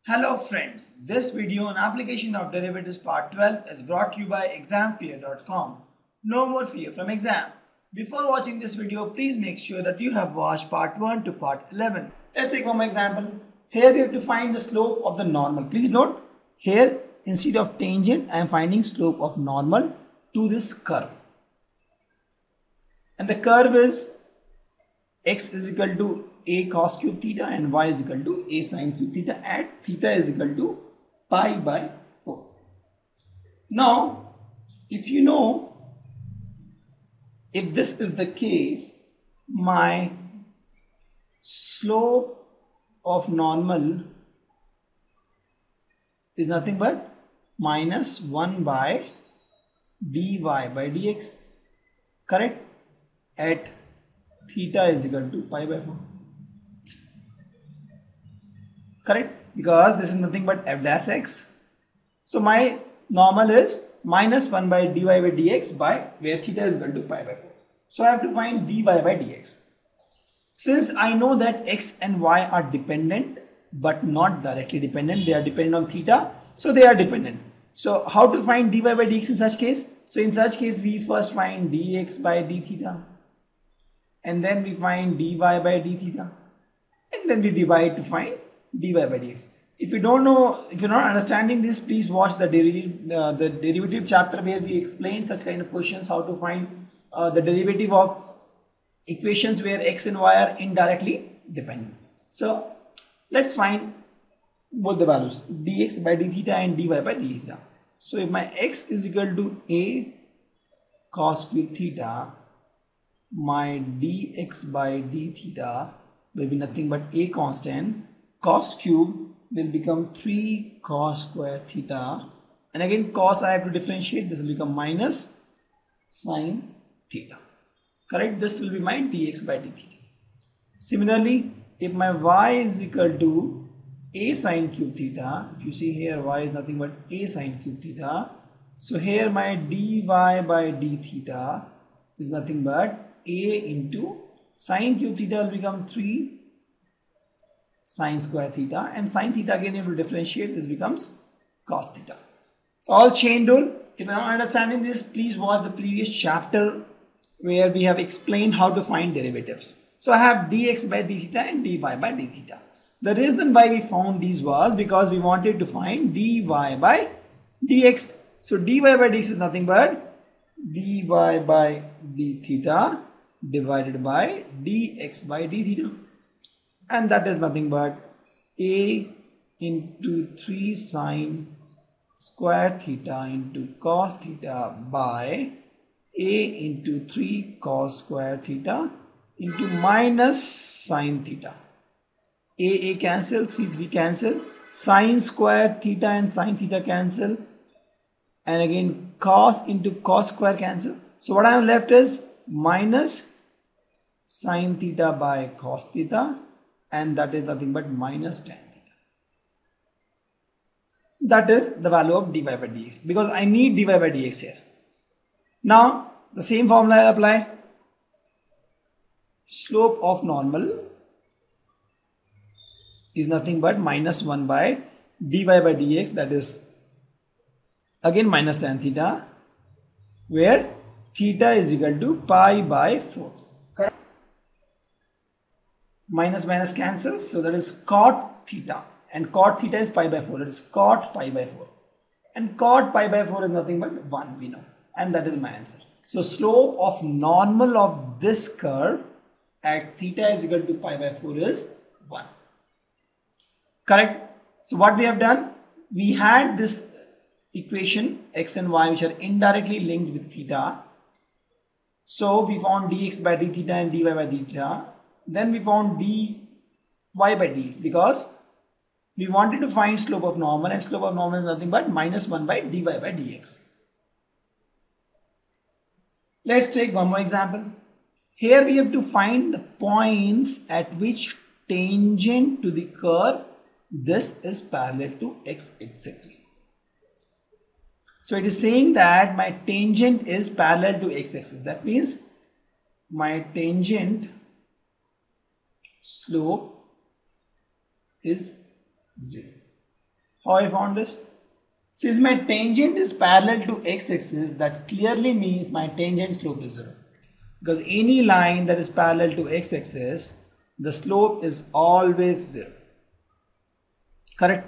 Hello friends, this video on application of derivatives part 12 is brought to you by examfear.com. No more fear from exam. Before watching this video, please make sure that you have watched part 1 to part 11. Let's take one more example. Here we have to find the slope of the normal. Please note, here instead of tangent, I am finding slope of normal to this curve. And the curve is x is equal to a cos cube theta and y is equal to a sin cube theta at theta is equal to pi by 4. Now, if you know, if this is the case, my slope of normal is nothing but minus 1 by dy by dx, correct, at theta is equal to pi by 4. Correct, because this is nothing but f dash x. So my normal is minus 1 by dy by dx by where theta is equal to pi by 4. So I have to find dy by dx. Since I know that x and y are dependent but not directly dependent, they are dependent on theta, so they are dependent. So how to find dy by dx in such case? So in such case we first find dx by d theta, and then we find dy by d theta, and then we divide to find dy by dx. If you don't know, if you're not understanding this, please watch the derivative chapter where we explain such kind of questions, how to find the derivative of equations where x and y are indirectly dependent. So let's find both the values, dx by d theta and dy by d theta. So if my x is equal to a cos cube theta, my dx by d theta will be nothing but a constant, cos cube will become 3 cos square theta, and again cos I have to differentiate, this will become minus sin theta, correct. This will be my dx by d theta. Similarly, if my y is equal to a sin cube theta, if you see here y is nothing but a sin cube theta, so here my dy by d theta is nothing but a into sin cube theta will become 3 sin square theta, and sin theta again you will differentiate, this becomes cos theta. So all chain rule. If you are not understanding this, please watch the previous chapter where we have explained how to find derivatives. So I have dx by d theta and dy by d theta. The reason why we found these was because we wanted to find dy by dx. So dy by dx is nothing but dy by d theta divided by dx by d theta, and that is nothing but a into 3 sin square theta into cos theta by a into 3 cos square theta into minus sin theta. A cancel, 3 cancel, sin square theta and sin theta cancel, and again cos into cos square cancel. So what I am left is minus sin theta by cos theta, and that is nothing but minus tan theta. That is the value of dy by dx, because I need dy by dx here. Now the same formula I apply. Slope of normal is nothing but minus 1 by dy by dx, that is again minus tan theta, where theta is equal to pi by 4. Correct? Minus minus cancels, so that is cot theta, and cot theta is pi by 4, that is cot pi by 4, and cot pi by 4 is nothing but 1, we know, and that is my answer. So slope of normal of this curve at theta is equal to pi by 4 is 1. Correct? So what we have done, we had this equation x and y which are indirectly linked with theta. So we found dx by d theta and dy by d theta. Then we found dy by dx because we wanted to find slope of normal, and slope of normal is nothing but minus 1 by dy by dx. Let's take one more example. Here we have to find the points at which tangent to the curve this is parallel to x axis. So it is saying that my tangent is parallel to x axis. That means my tangent slope is 0. How I found this? Since my tangent is parallel to x-axis, that clearly means my tangent slope is 0. Because any line that is parallel to x-axis, the slope is always 0. Correct?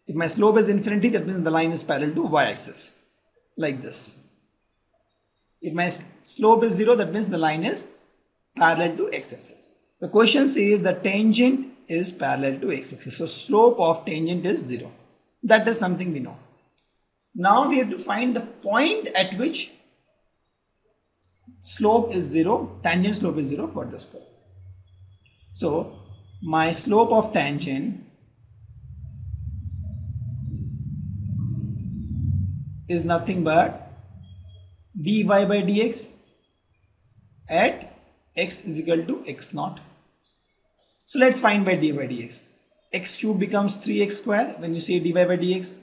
If my slope is infinity, that means the line is parallel to y-axis. Like this. If my slope is 0, that means the line is parallel to x-axis. The question says the tangent is parallel to x-axis. So slope of tangent is 0. That is something we know. Now we have to find the point at which slope is 0, tangent slope is 0 for this curve. So my slope of tangent is nothing but dy by dx at x is equal to x0. So let's find by dy by dx. X cube becomes 3x square when you say dy by dx.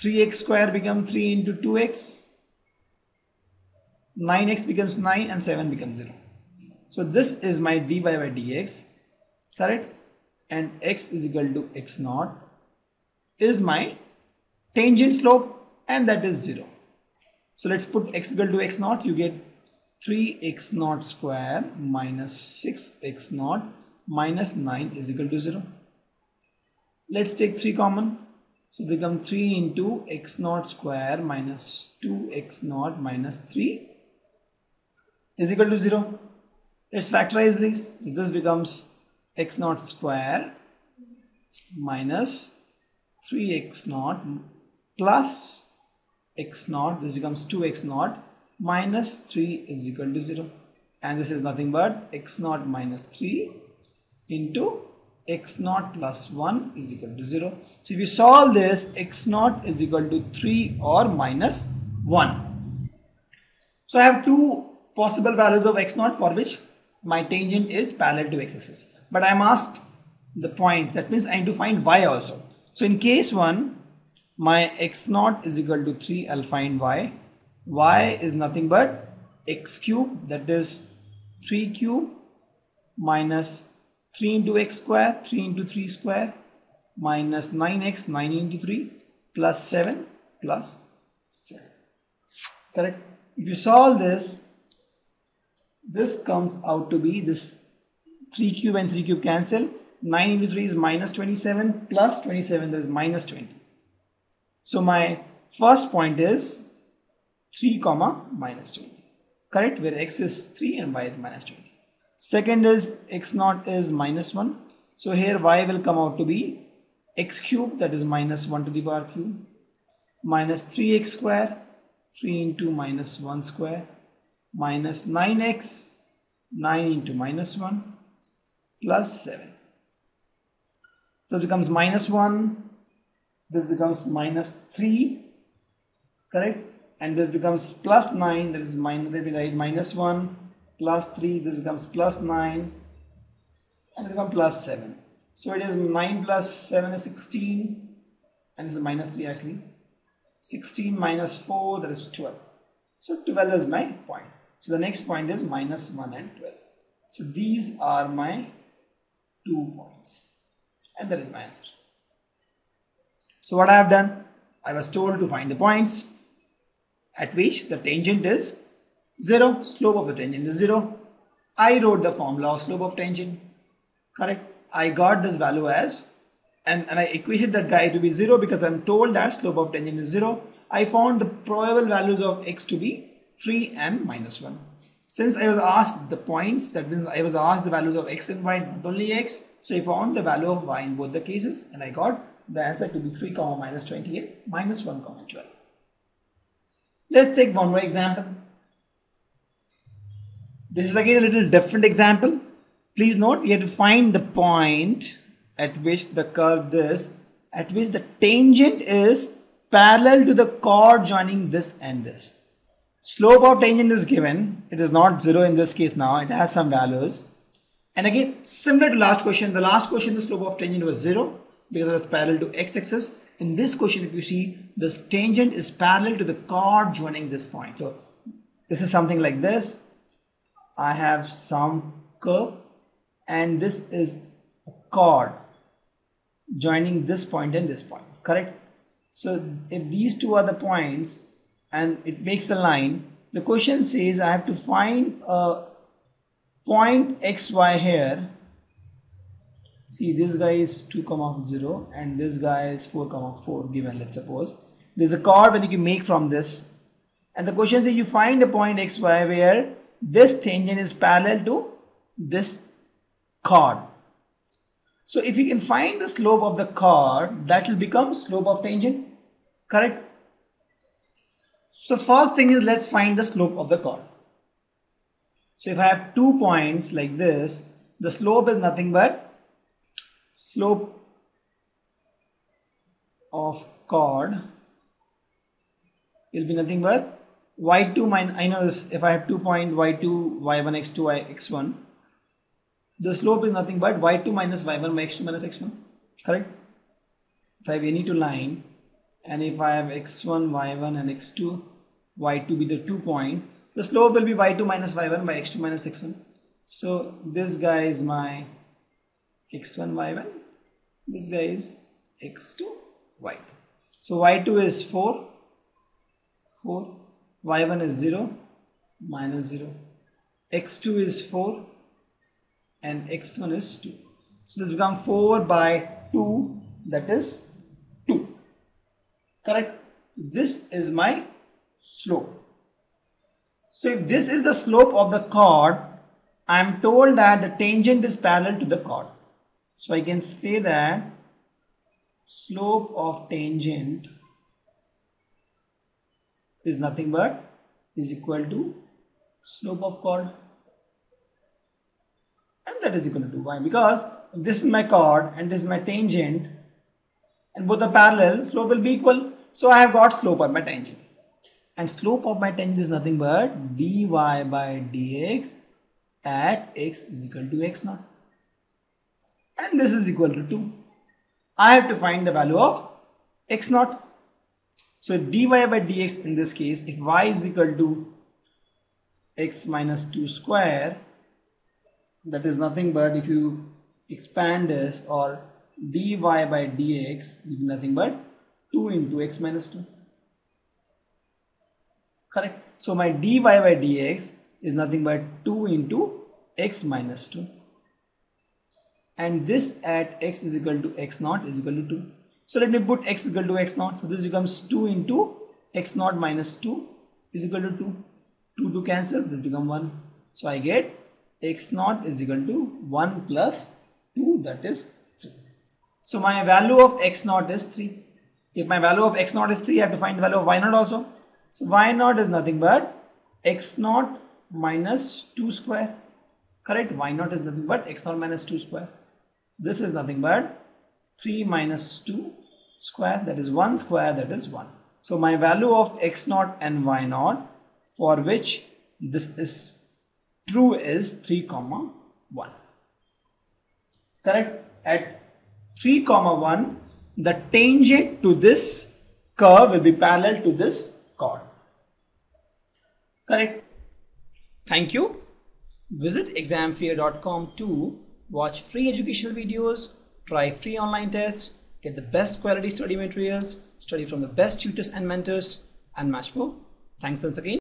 3x square becomes 3 into 2x. 9x becomes 9 and 7 becomes 0. So this is my dy by dx, correct? And x is equal to x0 is my tangent slope, and that is 0. So let's put x equal to x0. You get 3x0 square minus 6x0 minus 9 is equal to 0. Let's take 3 common. So they become 3 into x0 square minus 2x0 minus 3 is equal to 0. Let's factorize this. So this becomes x0 square minus 3x0 plus x0. This becomes 2x0 minus 3 is equal to 0. And this is nothing but x0 minus 3 into x0 plus 1 is equal to 0. So if you solve this, x0 is equal to 3 or minus 1. So I have two possible values of x0 for which my tangent is parallel to x-axis. But I am asked the point. That means I need to find y also. So in case 1, my x0 is equal to 3. I'll find y. Y is nothing but x cube, that is 3 cube minus 3 into x square, 3 into 3 square, minus 9x, 9 into 3, plus 7, plus 7. Correct? If you solve this, this comes out to be this 3 cube and 3 cube cancel. 9 into 3 is minus 27, plus 27, that is minus 20. So my first point is 3 comma minus 20. Correct? Where x is 3 and y is minus 20. Second is x0 is minus 1. So here y will come out to be x cube, that is minus 1 to the power cube, minus 3x square, 3 into minus 1 square, minus 9x, 9 into minus 1, plus 7. So it becomes minus 1, this becomes minus 3, correct? And this becomes plus 9, that is minus, let me write minus 1, plus 3, this becomes plus 9, and it becomes plus 7. So it is 9 plus 7 is 16, and this is minus 3 actually. 16 minus 4, that is 12. So 12 is my point. So the next point is minus 1 and 12. So these are my 2 points. And that is my answer. So what I have done, I was told to find the points at which the tangent is 0, slope of the tangent is 0. I wrote the formula of slope of tangent. Correct? I got this value as, and I equated that guy to be 0 because I'm told that slope of tangent is 0. I found the probable values of x to be 3 and minus 1. Since I was asked the points, that means I was asked the values of x and y, not only x. So I found the value of y in both the cases, and I got the answer to be 3 comma minus 28 minus 1 comma 12. Let's take one more example. This is again a little different example. Please note, we have to find the point at which the curve this, at which the tangent is parallel to the chord joining this and this. Slope of tangent is given. It is not 0 in this case now. It has some values. And again, similar to last question, the last question the slope of tangent was 0 because it was parallel to x-axis. In this question, if you see, this tangent is parallel to the chord joining this point. So this is something like this. I have some curve and this is a chord joining this point and this point. correct? So if these two are the points and it makes a line, the question says I have to find a point xy here. See, this guy is 2, 0 and this guy is 4, 4 given, let's suppose. There's a chord that you can make from this. And the question says you find a point xy where this tangent is parallel to this chord. So if you can find the slope of the chord, that will become slope of tangent, correct? So first thing is, let's find the slope of the chord. So if I have 2 points like this, the slope is nothing but slope of chord will be nothing but y2 minus, I know this, if I have 2 point y2, y1, x2, x1, the slope is nothing but y2 minus y1 by x2 minus x1, correct? If I have any two line and if I have x1, y1 and x2, y2 be the 2 points, the slope will be y2 minus y1 by x2 minus x1. So this guy is my x1, y1, this guy is x2, y2. So y2 is 4, y1 is 0, minus 0, x2 is 4 and x1 is 2. So this becomes 4 by 2, that is 2, correct? This is my slope. So if this is the slope of the chord, I am told that the tangent is parallel to the chord. So I can say that slope of tangent is nothing but is equal to slope of chord, and that is equal to 2. Why? Because this is my chord and this is my tangent and both are parallel, slope will be equal. So I have got slope of my tangent, and slope of my tangent is nothing but dy by dx at x is equal to x0, and this is equal to 2. I have to find the value of x0. So dy by dx in this case, if y is equal to x minus 2 square, that is nothing but, if you expand this, or dy by dx will be nothing but 2 into x minus 2, correct? So my dy by dx is nothing but 2 into x minus 2, and this at x is equal to x0 is equal to 2. So let me put x is equal to x0. So this becomes 2 into x0 minus 2 is equal to 2. 2 to cancel, this becomes 1. So I get x0 is equal to 1 plus 2, that is 3. So my value of x0 is 3. If my value of x0 is 3, I have to find the value of y0 also. So y0 is nothing but x0 minus 2 square, correct? Y0 is nothing but x0 minus 2 square. This is nothing but 3 minus 2 square, that is 1 square, that is 1. So my value of x0 and y0 for which this is true is 3, 1. Correct? At 3, 1, the tangent to this curve will be parallel to this chord. Correct? Thank you. Visit examfear.com to watch free educational videos, try free online tests, get the best quality study materials, study from the best tutors and mentors, and much more. Thanks once again.